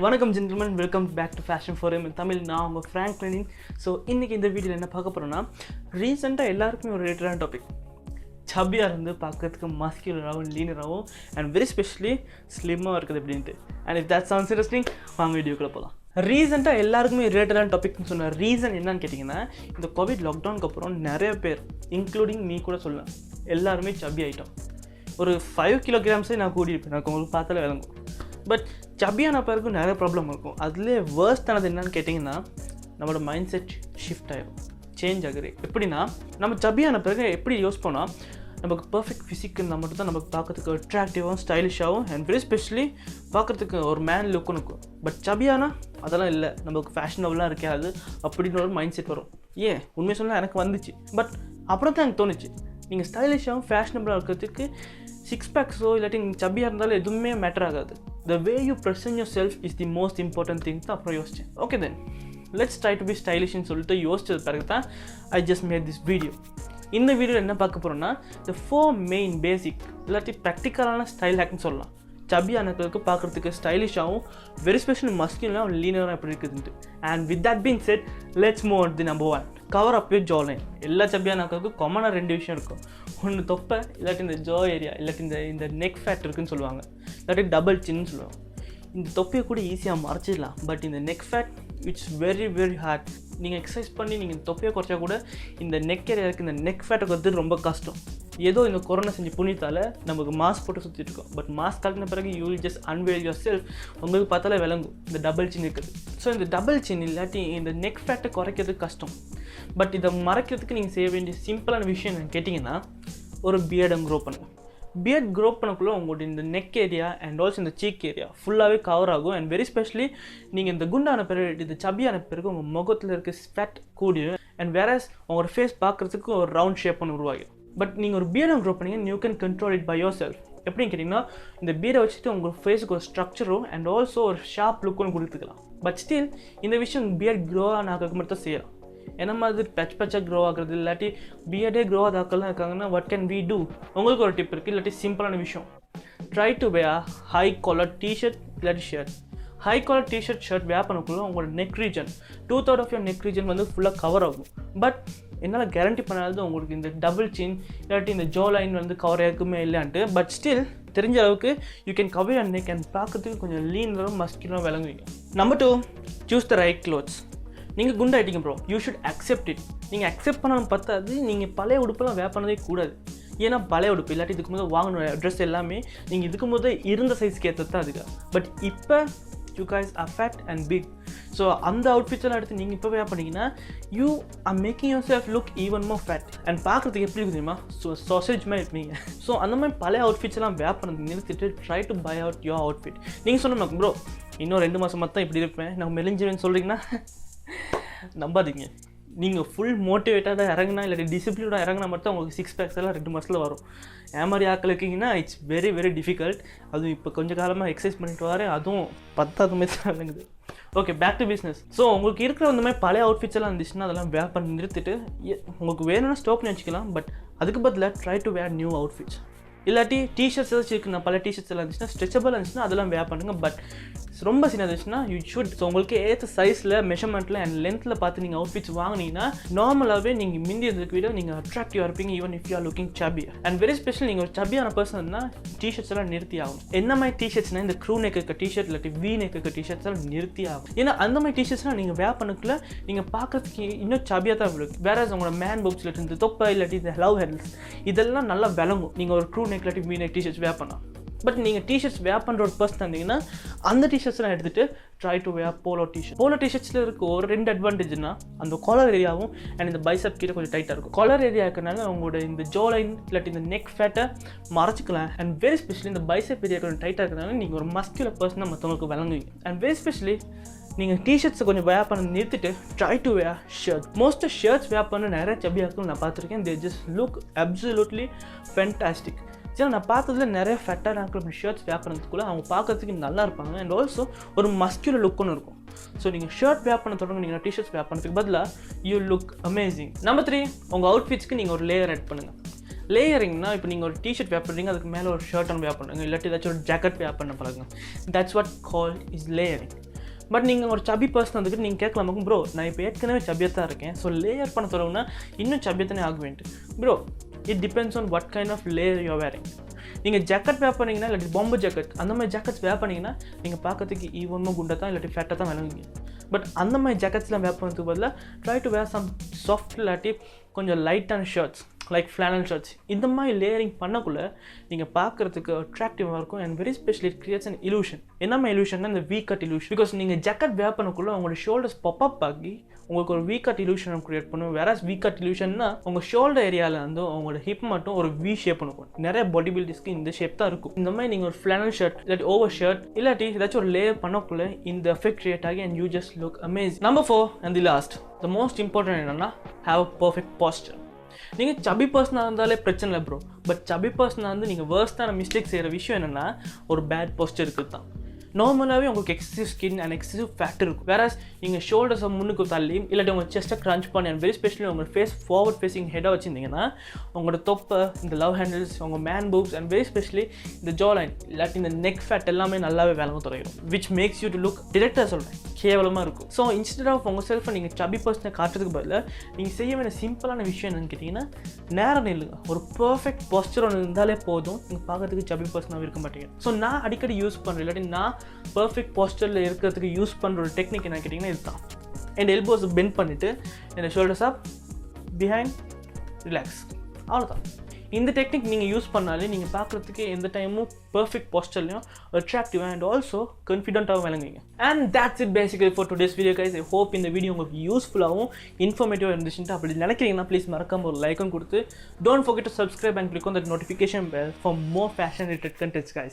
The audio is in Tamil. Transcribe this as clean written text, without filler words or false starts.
வணக்கம் gentlemen, welcome back to fashion for M Tamil. நான் உங்கள் ஃப்ராங்க்லின். ஸோ இன்றைக்கி இந்த வீடியோவில் என்ன பார்க்க போகிறோன்னா, ரீசெண்டாக எல்லாருக்குமே ஒரு ரிலேட்டடான டாபிக். சப்பியாக இருந்து பார்க்கறதுக்கு மஸ்குலராகவும் லீனராகவும் அண்ட் வெரி ஸ்பெஷலி ஸ்லிம்மாக இருக்குது அப்படின்ட்டு. And if that sounds interesting, வாங்க வீடியோக்குள்ளே போகலாம். ரீசெண்டாக எல்லாருக்குமே ரிலேட்டடான டாபிக்னு சொன்ன ரீசன் என்னன்னு கேட்டிங்கன்னா, இந்த கோவிட் லாக்டவுனுக்கு அப்புறம் நிறைய பேர் இன்க்ளூடிங் மீ கூட சொல்லலாம், எல்லாருமே சப்பி ஆகிட்டோம். ஒரு 5 kilograms நான் கூடியிருப்பேன், எனக்கு உங்களுக்கு பார்த்தாலே விளங்கும். பட் சப்பியான பிறகு நிறைய ப்ராப்ளம் இருக்கும். அதிலே வேர்ஸ்ட் ஆனது என்னன்னு கேட்டிங்கன்னா, நம்மளோட மைண்ட் செட் ஷிஃப்ட் ஆகிடும், சேஞ்ச் ஆகுது. எப்படின்னா, நம்ம சப்பியான பிறகு எப்படி யோசிப்போம்னா, நமக்கு பர்ஃபெக்ட் ஃபிசிக் இருந்தால் மட்டும் தான் நமக்கு பார்க்கறதுக்கு அட்ராக்டிவாகவும் ஸ்டைலிஷாகவும் அண்ட் வெரி ஸ்பெஷலி பார்க்குறதுக்கு ஒரு மேன் லுக்குன்னு இருக்கும். பட் சப்பியானா அதெல்லாம் இல்லை, நமக்கு ஃபேஷனபுளாக இருக்காது அப்படின்னு ஒரு மைண்ட் செட் வரும். ஏன் உண்மையை சொன்னால் எனக்கு வந்துச்சு. பட் அப்புறம் தான் எனக்கு தோணுச்சு, நீங்கள் ஸ்டைலிஷாகவும் ஃபேஷனபுளாக இருக்கிறதுக்கு 6 packs இல்லாட்டி நீங்கள் சப்பியாக இருந்தாலும் எதுவுமே மேட்டர் ஆகாது. The way you present yourself is the most important thing தான் அப்புறம் யோசித்தேன். Okay then let's try to be ஸ்டைலிஷ்னு சொல்லிட்டு யோசிச்சது பிறகு தான் I just made this video. இந்த வீடியோவில் என்ன பார்க்க போகிறோன்னா, the 4 main பேசிக் இல்லாட்டி ப்ராக்டிக்கலான ஸ்டைல் ஹேக்னு சொல்லலாம். சப்பியானங்களுக்கு பார்க்குறதுக்கு ஸ்டைலிஷாகவும் வெரி ஸ்பெஷல் மஸ்குலராகவும் லீனராக எப்படி இருக்குதுன்ட்டு. And with that being said, let's move on the number 1, cover up with jawline. எல்லா சப்பியானக்களுக்கும் காமனாக 2 விஷயம் இருக்கும். ஒன்று தொப்பை, இல்லாட்டி இந்த ஜா ஏரியா, இல்லாட்டி இந்த நெக் ஃபேட் இருக்குதுன்னு சொல்லுவாங்க, இல்லாட்டி டபுள் சின்னு சொல்லுவாங்க. இந்த தொப்பையை கூட ஈஸியாக மறைச்சிடலாம். பட் இந்த neck fat it's very very hard. நீங்கள் எக்ஸசைஸ் பண்ணி நீங்கள் தொப்பையை குறைச்சா கூட இந்த நெக் ஏரியா இருக்குது, இந்த நெக் ஃபேட்டை குறைத்து ரொம்ப கஷ்டம். ஏதோ இந்த கொரோனா செஞ்சு புண்ணியத்தால் நமக்கு மாஸ்க் போட்டு சுற்றிட்டு இருக்கோம். பட் மாஸ்க் கட்டின பிறகு you will just unveil yourself. உங்களுக்கு பார்த்தாலே விளங்கும் இந்த டபுள் சின் இருக்குது. ஸோ இந்த டபுள் சின் இல்லாட்டி இந்த நெக் ஃபேட்டை குறைக்கிறதுக்கு கஷ்டம். பட் இதை மறைக்கிறதுக்கு நீங்கள் செய்ய வேண்டிய சிம்பிளான விஷயம் என்னன்னு கேட்டிங்கன்னா, ஒரு பியர்டை க்ரோ பண்ணுங்கள். பியர்ட் க்ரோ பண்ணக்குள்ளே உங்களோட இந்த நெக் ஏரியா அண்ட் ஆல்சோ இந்த சீக் ஏரியா ஃபுல்லாகவே கவர் ஆகும். அண்ட் வெரி ஸ்பெஷலி நீங்கள் இந்த குண்டான பிறகு, இந்த சப்பியான பிறகு உங்கள் முகத்தில் இருக்க ஸ்வெட் கூடியும். அண்ட் வேறஸ் உங்களோட ஃபேஸ் பார்க்குறதுக்கு ஒரு ரவுண்ட் ஷேப் ஒன்று உருவாகும். பட் நீங்கள் ஒரு பியர்டை க்ரோ பண்ணிங்கன்னா, you can control it by yourself. எப்படின்னு கேட்டிங்கன்னா, இந்த பியர்டை வச்சுட்டு உங்கள் ஃபேஸுக்கு ஒரு ஸ்ட்ரக்சரும் அண்ட் ஆல்சோ ஒரு ஷார்ப் லுக்கும் கொடுத்துக்கலாம். பட் ஸ்டில் இந்த விஷயம் பியர்ட் க்ரோ ஆகிறதுக்கு மட்டும் செய்யலாம். என்ன மாதிரி பச்சை க்ரோ ஆகுறது இல்லாட்டி பியர்டே க்ரோ ஆதாக்கள்லாம் இருக்காங்கன்னா, வாட் கேன் வி டூ? உங்களுக்கு ஒரு டிப் இருக்குது, இல்லாட்டி சிம்பிளான விஷயம். Try to wear high collar T shirt இல்லாட்டி shirt. High collar T shirt shirt wear பண்ணக்குள்ள உங்களோட neck region 2/3 of your neck region வந்து ஃபுல்லாக கவர் ஆகும். பட் என்னால் கேரண்டி பண்ணாதது உங்களுக்கு இந்த டபுள் சின் இல்லாட்டி இந்த ஜோ லைன் வந்து கவர் ஆகுமே இல்லைன்ட்டு. பட் ஸ்டில் தெரிஞ்ச அளவுக்கு you can cover your neck and பார்க்கறதுக்கு கொஞ்சம் லீனரும் மஸ்குலரும் விளங்குவீங்க. Number 2, choose the right clothes. நீங்கள் குண்டாயிட்டீங்க bro, you should accept it. நீங்கள் அக்செப்ட் பண்ணாலும் பத்தாது, நீங்கள் பழைய உடுப்பெல்லாம் வேர் பண்ணதே கூடாது. ஏன்னா பழைய உடுப்பு இல்லாட்டி இதுக்கு போது வாங்கணும் ட்ரெஸ் எல்லாமே நீங்கள் இதுக்கு போது இருந்த சைஸ்க்கு ஏற்றது தான் அதுக்கு. பட் இப்போ you guys are fat and big. So அந்த அவுட்ஃபிட்ஸ்லாம் எடுத்து நீங்கள் இப்போ வேர் பண்ணிங்கன்னா, you are making yourself look even more fat. And பார்க்குறதுக்கு எப்படி இருக்கு தெரியுமா, சாசேஜ் மாதிரி இருப்பீங்க. ஸோ அந்த மாதிரி பழைய அவுட்ஃபிட்ஸ் எல்லாம் வேர் பண்ணது நிறுத்திட்டு try to buy out your outfit. நீங்கள் சொன்ன ப்ரோ, இன்னும் 2 மாதம் மட்டும் இப்படி இருப்பேன், நான் மெலிஞ்சிருவேன்னு சொல்கிறீங்கன்னா நம்பாதீங்க. நீங்கள் ஃபுல் மோட்டிவேட்டாக இறங்கினா இல்லாட்டி டிசிப்ளினாக இறங்கினா மட்டும் உங்களுக்கு 6 packs எல்லாம் 2 மாதத்தில் வரும். ஏமாரி ஆக்கள் இருக்கீங்கன்னா இட்ஸ் வெரி வெரி டிஃபிகல்ட். அதுவும் இப்போ கொஞ்சம் காலமாக எக்ஸசைஸ் பண்ணிட்டு வரேன், அதுவும் 10வது மாதம் தான் இறங்குது. Okay, back to business. So உங்களுக்கு இருக்கிற அந்த மாதிரி பழைய அவுட்ஃபிட்ஸ் எல்லாம் இருந்துச்சுன்னா அதெல்லாம் வேர் பண்ணி நிறுத்திட்டு உங்களுக்கு வேணும்னா ஸ்டாப் பண்ணி வச்சுக்கலாம். பட் அதுக்கு பதிலாக try to wear new outfits. இல்லாட்டி டிஷர்ட்ஸ் ஏதாச்சும் இருக்குண்ணா, பல டிஷர்ட்ஸ் எல்லாம் இருந்துச்சுன்னா ஸ்ட்ரெச்சபிளாக இருந்துச்சுன்னா அதெல்லாம் வேர் பண்ணுங்கள். பட் ரொம்ப சின்ன இருந்துச்சுன்னா யூ ஷுட். ஸோ உங்களுக்கு ஏற்ற சைஸில் மெஷர்மெண்ட்டில் அண்ட் லென்த்தில் பார்த்து நீங்கள் அவுட்ஃபிட்ஸ் வாங்கினீங்கன்னா நார்மலாகவே நீங்கள் மிந்தி இருந்ததுக்கு விட நீங்கள் அட்ராக்டிவாக இருப்பீங்க, even if you are looking chubby. And very special நீங்கள் ஒரு சப்பியான பர்சன்னா டிஷர்ட்ஸ் எல்லாம் நிறுத்தி ஆகும். என்ன மாதிரி டிஷர்ட்ஸ்னால் இந்த க்ரூ நெக் இருக்க டிஷர்ட் இல்லாட்டி வி நெக் இருக்க டிஷர்ட்ஸ் எல்லாம் நிறுத்தி ஆகும். ஏன்னா அந்த மாதிரி டிஷர்ட்ஸ்லாம் நீங்கள் வேர் பண்ணக்குள்ள நீங்கள் பார்க்கறதுக்கு இன்னும் சப்பியாக தான் இருக்கும். வேற உங்களோட மேன் பாக்ஸில் இருந்து தொப்பை இல்லாட்டி இந்த லவ் ஹேண்டில்ஸ் இதெல்லாம் நல்லா விளங்கும் நீங்கள் ஒரு க்ரூ நெக் இல்லாட்டி வி நெக் டிஷர்ட்ஸ் வேர் பண்ணலாம். பட் நீங்கள் டிஷர்ட்ஸ் வேர் பண்ணுற ஒரு பர்சன் இருந்தீங்கன்னா அந்த டிஷர்ட்ஸ்லாம் எடுத்துகிட்டு try to wear polo T shirt. Polo டிஷர்ட்ஸில் இருக்க ஒரு 2 அட்வான்டேஜ்னா, அந்த காலர் ஏரியாவும் அண்ட் இந்த பைசப் கீழே கொஞ்சம் டைட்டாக இருக்கும். காலர் ஏரியா இருக்கிறனால உங்களோட இந்த ஜோ லைன் இல்லாட்டி இந்த நெக் ஃபேட்டை மறைச்சிக்கலாம். அண்ட் வெரி ஸ்பெஷலி இந்த பைசப் ஏரியா கொஞ்சம் டைட்டாக இருக்கிறனால நீங்கள் ஒரு மஸ்குலர் பர்சனாக மற்றவங்களுக்கு விளங்குவீங்க. அண்ட் வெரி ஸ்பெஷலி நீங்கள் டிஷர்ட்ஸை கொஞ்சம் வேர் பண்ண நிறுத்திட்டு ட்ரை டு வேர் ஷர்ட். மோஸ்ட்டாக ஷர்ட்ஸ் வேர் பண்ண நிறைய சப்பியாக்கள் நான் பார்த்துருக்கேன். They just look absolutely fantastic. சரி, நான் பார்த்ததுல நிறைய ஃபெட்டாக இருக்கிற ஷர்ட்ஸ் வேர் பண்ணுறதுக்குள்ள அவங்க பார்க்கறதுக்கு நல்லா இருப்பாங்க. அண்ட் ஆல்சோ ஒரு மஸ்குலர் லுக்குன்னு இருக்கும். ஸோ நீங்கள் ஷர்ட் வேர் பண்ண தொடங்குனீங்கன்னா டிஷர்ட்ஸ் வேர் பண்ணுறதுக்கு பதிலாக யூ லுக் அமேசிங். நம்பர் 3, உங்கள் அவுட்ஃபிட்ஸ்க்கு நீங்கள் ஒரு லேயர் ஆட் பண்ணுங்கள். லேயரிங்னா இப்போ நீங்கள் ஒரு டிஷர்ட் வேர் பண்ணுறீங்க, அதுக்கு மேலே ஒரு ஷர்ட் ஒன்று வேர் பண்ணுங்க, இல்லாட்டி ஏதாச்சும் ஒரு ஜாக்கெட் வேர் பண்ண பழகுங்க. That's what called is layering. But நீங்கள் ஒரு சப்பி பர்சன் வந்துட்டு நீங்கள் கேட்கலாம் ப்ரோ நான் இப்போ ஏற்கனவே சப்பியாக தான் இருக்கேன், ஸோ லேயர் பண்ண தொடங்குனா இன்னும் சப்பியத்தானே ஆகுவேன்ட்டு. Bro it depends on what kind of layer you wearing. நீங்கள் ஜாக்கெட் வேர் பண்ணிங்கன்னா இல்லாட்டி பாம்பு ஜாக்கெட் அந்த மாதிரி ஜாக்கெட்ஸ் வேர் பண்ணிங்கன்னா நீங்கள் பார்க்கறதுக்கு ஈவனும் குண்டை தான் இல்லாட்டி ஃபேட்டாக தான் விளங்குங்க. பட் அந்த மாதிரி ஜாக்கெட்ஸ்லாம் வேர் பண்ணுறதுக்கு பதிலாக try to wear some soft இல்லாட்டி கொஞ்சம் லைட்டான ஷர்ட்ஸ் லைக் ஃப்ளானல் ஷர்ட்ஸ். இந்த மாதிரி லேயரிங் பண்ணக்குள்ளே நீங்கள் பார்க்குறதுக்கு அட்ராக்டிவாக இருக்கும் and very specially it creates an illusion. என்னமா இலூஷன்னா இந்த வீ கட் இலூஷன். பிகாஸ் நீங்கள் ஜாக்கெட் வேர் பண்ணக்குள்ளே உங்களோட ஷோல்டர்ஸ் பாப் ஆகி உங்களுக்கு ஒரு வீ கட் இலூஷன் க்ரியேட் பண்ணும். வேற வீ கட் இலூஷன்னா உங்கள் ஷோல்டர் ஏரியாவில் வந்து உங்களோட ஹிப் மட்டும் ஒரு வி ஷேப் பண்ணும். நிறைய பாடி பில்டர்ஸ்க்கு இந்த ஷேப் தான் இருக்கும். இந்த மாதிரி நீங்கள் ஒரு ஃப்ளானல் ஷர்ட் இல்லாட்டி ஓவர் ஷர்ட் இல்லாட்டி ஏதாச்சும் ஒரு லேயர் பண்ணக்குள்ளே இந்த எஃபெக்ட் கிரியேட் ஆகி and you just look amazing. Number 4 and the lost the most important என்னன்னா ஹேவ் அ பர்ஃபெக்ட் பாஸ்டர். நீங்கள் சப்பி பர்சனாக இருந்தாலே பிரச்சனை இல்லை ப்ரோ. பட் சப்பி பர்சனாக வந்து நீங்கள் வேர்ஸ்டான மிஸ்டேக் செய்கிற விஷயம் என்னென்னா ஒரு பேட் போஸ்டர் இருக்குது தான். நார்மலாகவே உங்களுக்கு excessive skin and excessive fat இருக்கும். வேற நீங்கள் ஷோல்டர்ஸை முன்னுக்கு தள்ளி இல்லாட்டி உங்கள் செஸ்ட்டை க்ரன்ச் பண்ணி அண்ட் வெரி ஸ்பெஷலி உங்கள் ஃபேஸ் ஃபார்வர்ட் ஃபேஸிங் ஹெட்டாக வச்சுருந்தீங்கன்னா உங்களோட தொப்பை, இந்த லவ் ஹேண்டில்ஸ், உங்கள் man boobs and very specially இந்த ஜா லைன் இல்லாட்டி இந்த நெக் ஃபேட் எல்லாமே நல்லாவே வேலை தொடங்கிடும். Which makes you to look டிரெக்டாக சொல்கிறேன் கேவலமாக இருக்கும். ஸோ இன்ஸ்டெட் ஆஃப் உங்கள் செல்ஃபை நீங்கள் சப்பி பர்சனை காட்டுறதுக்கு பதிலாக நீங்கள் செய்ய வேண்டிய சிம்பிளான விஷயம் என்னன்னு கேட்டிங்கன்னா நேரம் நில்லுங்க. ஒரு பர்ஃபெக்ட் பாஸ்டர் ஒன்று இருந்தாலே போதும், நீங்கள் பார்க்கறதுக்கு சப்பி பர்சனாக இருக்க மாட்டீங்க. ஸோ நான் அடிக்கடி யூஸ் பண்ணுறேன் இல்லாட்டி நான் பர்ஃபெக்ட் பாஸ்டரில் இருக்கிறதுக்கு யூஸ் பண்ணுற ஒரு டெக்னிக் என்ன கேட்டிங்கன்னா இதுதான். என் எல்போஸை பெண்ட் பண்ணிவிட்டு என்னோட ஷோல்டர்ஸ் அப் பிஹைண்ட் ரிலாக்ஸ், அவ்வளோதான். இந்த டெக்னிக் நீங்கள் யூஸ் பண்ணாலே நீங்கள் பார்க்குறதுக்கு எந்த டைமும் பர்ஃபெக்ட் பாஸ்டர்லையும் அட்ராக்டிவாக அண்ட் ஆல்சோ கான்ஃபிடென்ட்டாகவும் விளங்குவீங்க. And that's it basically for today's video guys. I hope இந்த வீடியோ உங்களுக்கு யூஸ்ஃபுல்லாகவும் இன்ஃபர்மேட்டிவாக இருந்துச்சுட்டு அப்படி நினைக்கிறீங்கன்னா ப்ளீஸ் மறக்காம ஒரு லைக்கும் கொடுத்து don't forget to subscribe and click on that notification bell for more fashion related contents guys.